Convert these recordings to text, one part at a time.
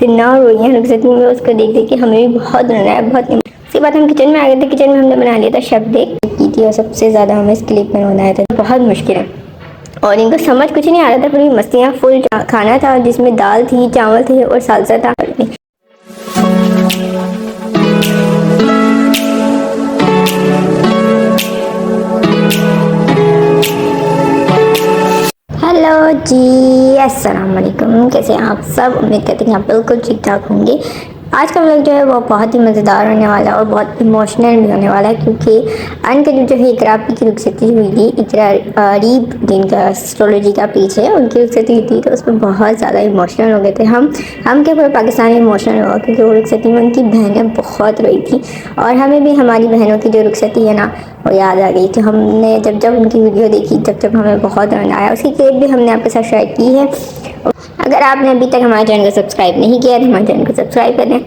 इतना रोई हैं रुखसती में, उसको देख देख के हमें भी बहुत रोना है बहुत। उसके बाद हम किचन में आ गए थे। किचन में हमने बना लिया था शब की थी और सबसे ज़्यादा हमें इस क्लिप में रोना आया था, बहुत मुश्किल है और इनको समझ कुछ नहीं आ रहा था। पूरी मस्तियाँ फुल खाना था जिसमें दाल थी, चावल थे और सालसा था। हेलो जी, अस्सलाम वालेकुम। कैसे हैं आप सब? उम्मीद करते हैं आप बिल्कुल ठीक ठाक होंगे। आज का व्लॉग जो है वो बहुत ही मज़ेदार होने वाला है और बहुत इमोशनल भी होने वाला है, क्योंकि अनकरीब जो है इकरा की रुखसती हुई थी। इकरा रीब जिनका एस्ट्रोलॉजी का पेज है उनकी रुखसती हुई थी, तो उसमें बहुत ज़्यादा इमोशनल हो गए थे हम क्या पूरे पाकिस्तान में इमोशनल हुआ, क्योंकि वो रुखसती में उनकी बहनें बहुत रोई थी और हमें भी हमारी बहनों की जो रुखसती है ना वो याद आ गई। तो हमने जब उनकी वीडियो देखी जब हमें बहुत रोना आया। उसकी क्लिप भी हमने आपके साथ शेयर की है। अगर आपने अभी तक हमारे चैनल को सब्सक्राइब नहीं किया तो हमारे चैनल को सब्सक्राइब कर दें,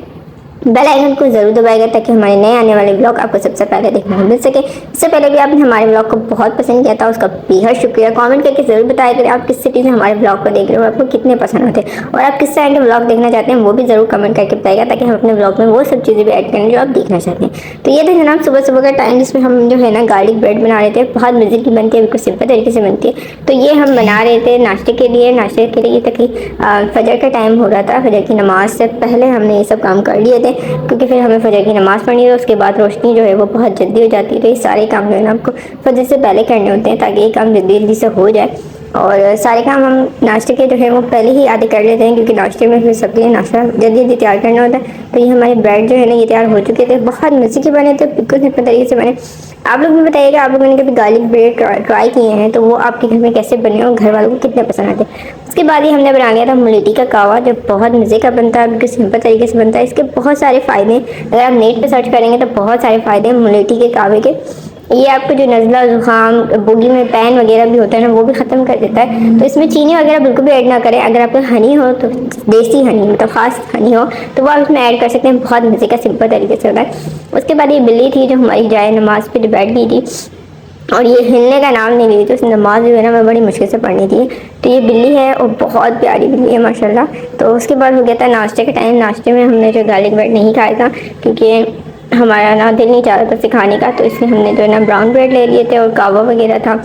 बेल आइकन को जरूर दबाएगा ताकि हमारे नए आने वाले ब्लॉग आपको सबसे पहले देखने को मिल सके। इससे पहले भी आपने हमारे ब्लॉग को बहुत पसंद किया था, उसका बेहद शुक्रिया। कमेंट करके जरूर बताया करें आप किस सिटी से हमारे ब्लॉग को देख रहे हो, आपको कितने पसंद होते हैं और आप किस तरह के ब्लॉग देखना चाहते हैं वो भी जरूर कमेंट करके बताएगा, ताकि हम अपने ब्लॉग में वो सब चीज़ें भी ऐड करें जो आप देखना चाहते हैं। तो ये था जनाब सुबह सुबह का टाइम, जिसमें हम जो है ना गार्लिक ब्रेड बना रहे थे। बहुत मज़े की बनती है, बिल्कुल सिंपल तरीके से बनती है। तो ये हम बना रहे थे नाश्ते के लिए ताकि फजर का टाइम हो रहा था। फजर की नमाज से पहले हमने ये सब काम कर लिए थे, क्योंकि फिर हमें फजर की नमाज़ पढ़नी है। उसके बाद रोशनी जो है वो बहुत जल्दी हो जाती है। तो ये सारे काम जो है ना आपको फजर से पहले करने होते हैं, ताकि ये काम जल्दी जल्दी से हो जाए। और सारे काम हम नाश्ते के जो है वो पहले ही आधे कर लेते हैं, क्योंकि नाश्ते में फिर सबके लिए नाश्ता जल्दी जल्दी तैयार करना होता है। तो ये हमारे ब्रेड जो है ना ये तैयार हो चुके थे, बहुत मज़े के बने थे, बिल्कुल सिंपल तरीके से बने। आप लोग भी बताइएगा आप लोगों ने कभी गार्लिक ब्रेड ट्राई किए हैं तो वो आपके घर में कैसे बने और घर वालों को कितने पसंद आते हैं। उसके बाद ही हमने बना लिया था मुलेठी का कावा, जो बहुत मज़े का बनता है, बिल्कुल सिंपल तरीके से बनता है। इसके बहुत सारे फ़ायदे हैं, अगर आप नेट पे सर्च करेंगे तो बहुत सारे फ़ायदे हैं मुलेठी के कावे के। ये आपको जो नज़ला ज़ुकाम बोगी में पैन वगैरह भी होता है ना वो भी ख़त्म कर देता है। तो इसमें चीनी वगैरह बिल्कुल भी ऐड ना करें। अगर आपका हनी हो तो देसी हनी मतलब ख़ास हनी हो तो वो आप इसमें ऐड कर सकते हैं, बहुत मज़े का सिंपल तरीके से होता है। उसके बाद ये बिल्ली थी जो हमारी जाए नमाज़ पे बैठ गई थी और ये हिलने का नाम नहीं ली थी। उसने नमाज जो है ना मैं बड़ी मुश्किल से पढ़नी थी। तो ये बिल्ली है और बहुत प्यारी बिल्ली है माशाल्लाह। तो उसके बाद हो गया था नाश्ते का टाइम। नाश्ते में हमने जो गार्लिक ब्रेड नहीं खाया था, क्योंकि हमारा ना दिल नहीं चाह रहा था सिखाने का, तो इसलिए हमने जो है ना ब्राउन ब्रेड ले लिए थे और कावा वगैरह था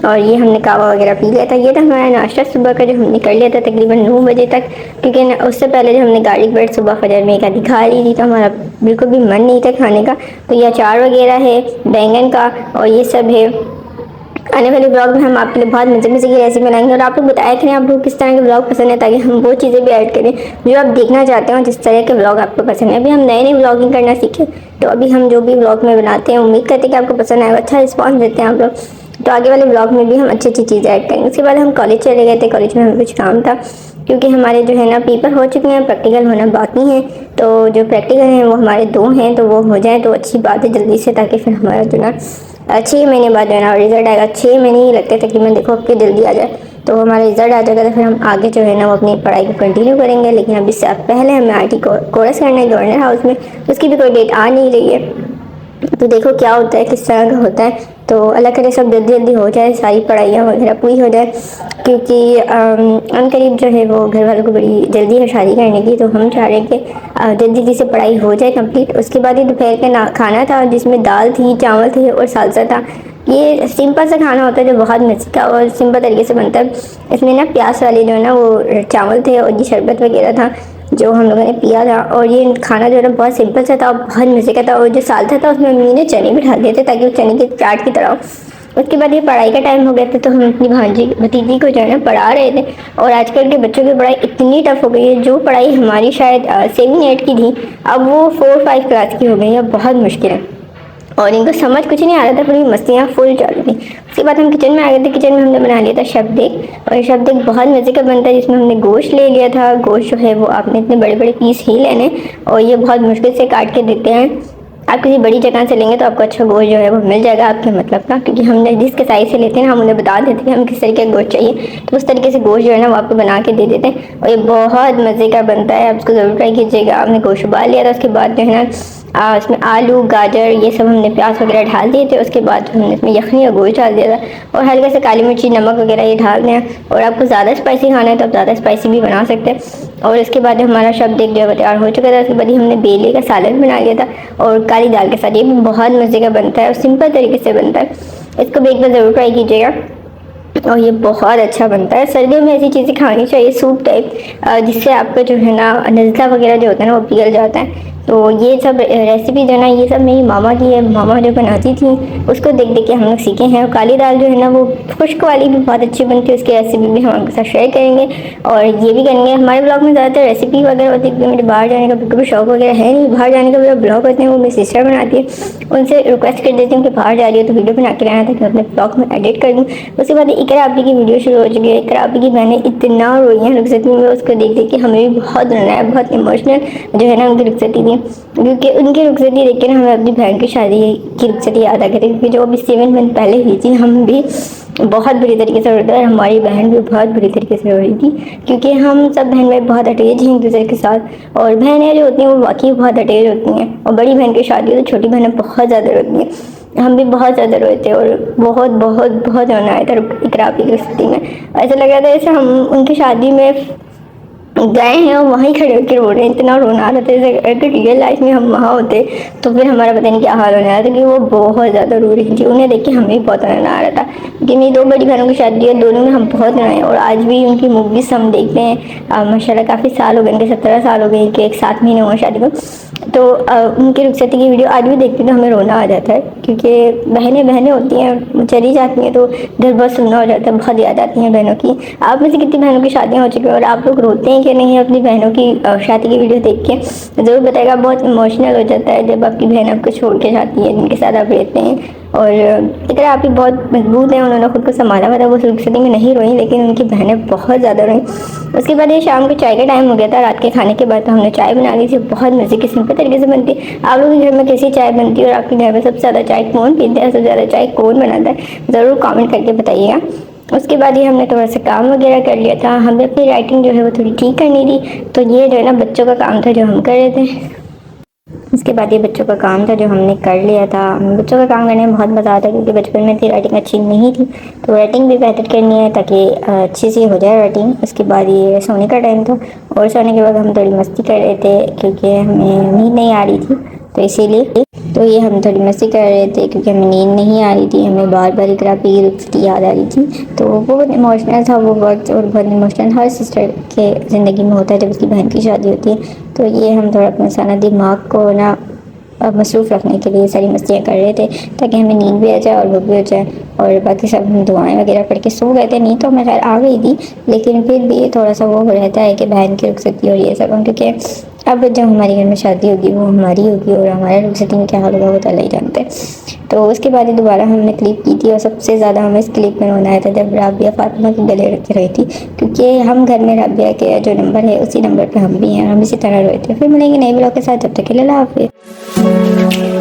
और ये हमने कावा वगैरह पी लिया था। ये था हमारा नाश्ता सुबह का जो हमने कर लिया था तकरीबन 9 बजे तक, क्योंकि उससे पहले जो हमने गार्लिक ब्रेड सुबह फजर में एक आधी खा ली थी तो हमारा बिल्कुल भी मन नहीं था खाने का। तो ये अचार वगैरह है बैंगन का और ये सब है। आने वाले ब्लॉग में हम आपके लिए बहुत मज़े की रेसिपी बनाएंगे और आप लोग बताया करें आप लोग किस तरह के ब्लॉग पसंद है, ताकि हम वो चीज़ें भी ऐड करें जो आप देखना चाहते हो, जिस तरह के ब्लॉग आपको पसंद है। अभी हम नए ब्लॉगिंग करना सीखे, तो अभी हम जो भी ब्लॉग में बनाते हैं उम्मीद करते हैं कि आपको पसंद आएगा, अच्छा रिस्पॉन्स देते हैं आप लोग। तो आगे वाले ब्लॉग में भी हम अच्छी चीज़ें ऐड करेंगे। उसके बाद हम कॉलेज चले गए थे। कॉलेज में हमें कुछ काम था, क्योंकि हमारे जो है ना पेपर हो चुके हैं, प्रैक्टिकल होना बाकी है। तो जो प्रैक्टिकल हैं वो हमारे 2 हैं, तो वो हो जाए तो अच्छी बात है जल्दी से, ताकि फिर हमारा जो ना 6 महीने बाद जो है ना रिजल्ट आएगा। 6 महीने ही लगते तकरीबन, देखो अब के जल्दी आ जाए तो हमारा रिजल्ट आ जाएगा। तो फिर हम आगे जो है ना वो अपनी पढ़ाई को कंटिन्यू करेंगे। लेकिन अभी से पहले हमें IT कोर्स करना है गवर्नर हाउस में, उसकी भी कोई डेट आ नहीं रही है। तो देखो क्या होता है, किस तरह का होता है। तो अल्लाह करे सब जल्दी जल्दी हो जाए, सारी पढ़ाइयाँ वगैरह पूरी हो जाए, क्योंकि अनकरीब जो है वो घर वालों को बड़ी जल्दी है शादी करने की। तो हम चाह रहे हैं कि जल्दी जल्दी से पढ़ाई हो जाए कंप्लीट। उसके बाद ही दोपहर का खाना था जिसमें दाल थी, चावल थे और सालसा था। ये सिंपल सा खाना होता है जो बहुत मज़े का और सिंपल तरीके से बनता है। इसमें ना प्याज वाले जो है ना वो चावल थे और ये शरबत वगैरह था जो हम लोगों ने पिया था। और ये खाना जो है ना बहुत सिंपल सा था और बहुत मज़े का था। और जो सालसा था उसमें मम्मी ने चने भी डाल दिए थे ताकि वो चने के चाट की तरह हो। उसके बाद ये पढ़ाई का टाइम हो गया था, तो हम अपनी भांजी भतीजी को जो है ना पढ़ा रहे थे। और आजकल के बच्चों की पढ़ाई इतनी टफ हो गई है, जो पढ़ाई हमारी शायद 7-8 की थी अब वो 4-5 क्लास की हो गई है, बहुत मुश्किल है और इनको समझ कुछ नहीं आ रहा था, पूरी मस्तियाँ फुल चल रही थी। उसके बाद हम किचन में आ गए थे। किचन में हमने बना लिया था शबदेक, और शबदेक बहुत मज़े का बनता है, जिसमें हमने गोश्त ले लिया था। गोश्त जो है वो आपने इतने बड़े बड़े पीस ही लेने और ये बहुत मुश्किल से काट के देते हैं। आप किसी बड़ी जगह से लेंगे तो आपको अच्छा गोश्त जो है वो मिल जाएगा आपके मतलब का, क्योंकि हमने जिसके साइज़ से लेते हैं हम उन्हें बता देते हैं कि हम किस तरीके का गोश्त चाहिए, तो उस तरीके से गोश्त जो है ना वो आपको बना के दे देते हैं और ये बहुत मज़े का बनता है। आप इसको ज़रूर ट्राई कीजिएगा। आपने गोश्त उबाल लिया था, उसके बाद जो है ना उसमें आलू गाजर ये सब हमने प्याज वगैरह डाल दिए थे। उसके बाद हमने इसमें यखनी और गोश्त डाल दिया था और हल्का सा काली मिर्ची नमक वगैरह ये डाल दें। और आपको ज़्यादा स्पाइसी खाना है तो आप ज़्यादा स्पाइसी भी बना सकते हैं। और इसके बाद हमारा शब्द एक जो तैयार हो चुका था। उसके बाद ही हमने बेले का सालन बना लिया था और काली दाल के साथ। ये भी बहुत मज़े का बनता है और सिंपल तरीके से बनता है। इसको भी एक बार ज़रूर ट्राई कीजिएगा और ये बहुत अच्छा बनता है। सर्दियों में ऐसी चीज़ें खानी चाहिए सूप टाइप, जिससे आपका जो है ना नज़ला वगैरह जो होता है ना वो पिघल जाता है। तो ये सब रेसिपी जो है ना ये सब मेरी मामा की है। मामा जो बनाती थी उसको देख देख के हम लोग सीखे हैं। और काली दाल जो है ना वो खुश्क वाली भी बहुत अच्छी बनती है। उसकी रेसिपी भी हम आपके साथ शेयर करेंगे और ये भी करेंगे। हमारे ब्लॉग में ज़्यादातर रेसिपी वगैरह होती है क्योंकि मुझे बाहर जाने का बिल्कुल भी शौक वगैरह है नहीं। बाहर जाने का मेरा ब्लॉग होते हैं वो मेरी सिस्टर बनाती है। उनसे रिक्वेस्ट कर देती हूँ कि बाहर जा रही हो तो वीडियो बना के लाना ताकि मैं अपने ब्लॉग में एडिट कर दूँ। उसके बाद इकरा आपी की वीडियो शुरू हो चुकी है। इकरा आपी की बहनें इतना रोई हैं रुखसती में, उसको देख देख के हमें भी बहुत रोना है। बहुत इमोशनल जो है ना उनकी रुखसती थी, क्योंकि उनकी रुखसती देख के ना हमें अपनी बहन की शादी की रुखसती याद आ गई थी। क्योंकि जो अभी 7 मंथ पहले हुई थी हम भी बहुत बुरी तरीके से रो रहे थे और हमारी बहन भी बहुत बुरी तरीके से रो रही थी। क्योंकि हम सब बहन भाई बहुत अटैच हैं एक दूसरे के साथ। और बहनें जो होती हैं वो वाकई बहुत अटैच होती हैं। और बड़ी बहन की शादी हो तो छोटी बहनें बहुत ज़्यादा रोती हैं। हम भी बहुत ज़्यादा रोए थे और बहुत बहुत बहुत रोना आया था इकरा की स्थिति में। ऐसा लग रहा था जैसे हम उनकी शादी में गए हैं और वहीं खड़े होकर रो रहे हैं। इतना रोना आ रहा था जैसे अगर रियल लाइफ में हम वहाँ होते तो फिर हमारा पता नहीं क्या हाल होने वाला था। कि वो बहुत ज़्यादा रो रही थी, उन्हें देख के हमें भी बहुत रोना आ रहा था। क्योंकि मेरी 2 बड़ी बहनों की शादी है, दोनों में हम बहुत रोए और आज भी उनकी मूवीज़ हम देखते हैं। माशाल्लाह काफ़ी साल हो गए, उनके 17 साल हो गए कि एक 7 महीने हुए शादी को। तो उनकी रुखसती की वीडियो आज भी देखते तो हमें रोना आ जाता है। क्योंकि बहनें बहनें होती हैं, चली जाती हैं तो घर बहुत सुनना हो जाता है, बहुत याद आती हैं बहनों की। आप में से कितनी बहनों की शादियाँ हो चुकी हैं और आप लोग रोते हैं कि नहीं अपनी बहनों की शादी की वीडियो देख के ज़रूर बताएगा। बहुत इमोशनल हो जाता है जब आपकी बहन आपको छोड़ के जाती है, जिनके साथ आप रहते हैं। और इकरा आप ही बहुत मजबूत हैं, उन्होंने खुद को संभाला हुआ था। वो रुखसती में नहीं रोई लेकिन उनकी बहनें बहुत ज़्यादा रोईं। उसके बाद ये शाम को चाय का टाइम हो गया था। रात के खाने के बाद तो हमने चाय बना ली थी, बहुत मज़े की सिंपल तरीके से बनती है। आप लोगों के घर में कैसी चाय बनती है और आपके घर में सबसे ज़्यादा चाय कौन पीता है, सबसे ज़्यादा चाय कौन बनाता है, ज़रूर कमेंट करके बताइएगा। उसके बाद ही हमने थोड़ा सा काम वगैरह कर लिया था। हमें अपनी राइटिंग जो है वो थोड़ी ठीक करनी थी, तो ये जो है ना बच्चों का काम था जो हम कर रहे थे। उसके बाद ये बच्चों का काम था जो हमने कर लिया था। बच्चों का काम करने में बहुत मज़ा आता है क्योंकि बचपन में थी राइटिंग अच्छी नहीं थी, तो राइटिंग भी बेहतर करनी है ताकि अच्छी सी हो जाए राइटिंग। उसके बाद ये सोने का टाइम था और सोने के बाद हम थोड़ी मस्ती कर रहे थे क्योंकि हमें नींद नहीं आ रही थी, तो इसीलिए तो ये हम थोड़ी मस्ती कर रहे थे क्योंकि हमें नींद नहीं आ रही थी। हमें बार बार इकरा की रुखसती याद आ रही थी, तो वो बहुत इमोशनल था वो वक्त। और बहुत इमोशनल हर सिस्टर के ज़िंदगी में होता है जब उसकी बहन की शादी होती है। तो ये हम थोड़ा अपना सारा दिमाग को ना मसरूफ़ रखने के लिए सारी मस्तियाँ कर रहे थे ताकि हमें नींद भी आ जाए और वो भी हो जाए। और बाकी सब हम दुआएं वगैरह पढ़ के सो गए थे। नींद तो हमें खैर आ गई थी लेकिन फिर भी थोड़ा सा वो रहता है कि बहन की रुखसती और ये सब, क्योंकि अब जब हमारे घर में शादी होगी वो हमारी होगी और हमारे रुखसती में क्या हाल होगा वो तो अल्लाह ही जानते हैं। तो उसके बाद ही दोबारा हमने क्लिप की थी और सबसे ज़्यादा हमें इस क्लिप में रोना आया था जब राबिया फातिमा के गले रख रही थी। क्योंकि हम घर में राबिया के जो नंबर है उसी नंबर पर हम भी हैं, हम इसी तरह रोए थे। फिर मिलेंगे नए ब्लॉग के साथ, जब तक के लिए अल्लाह हाफ़िज़।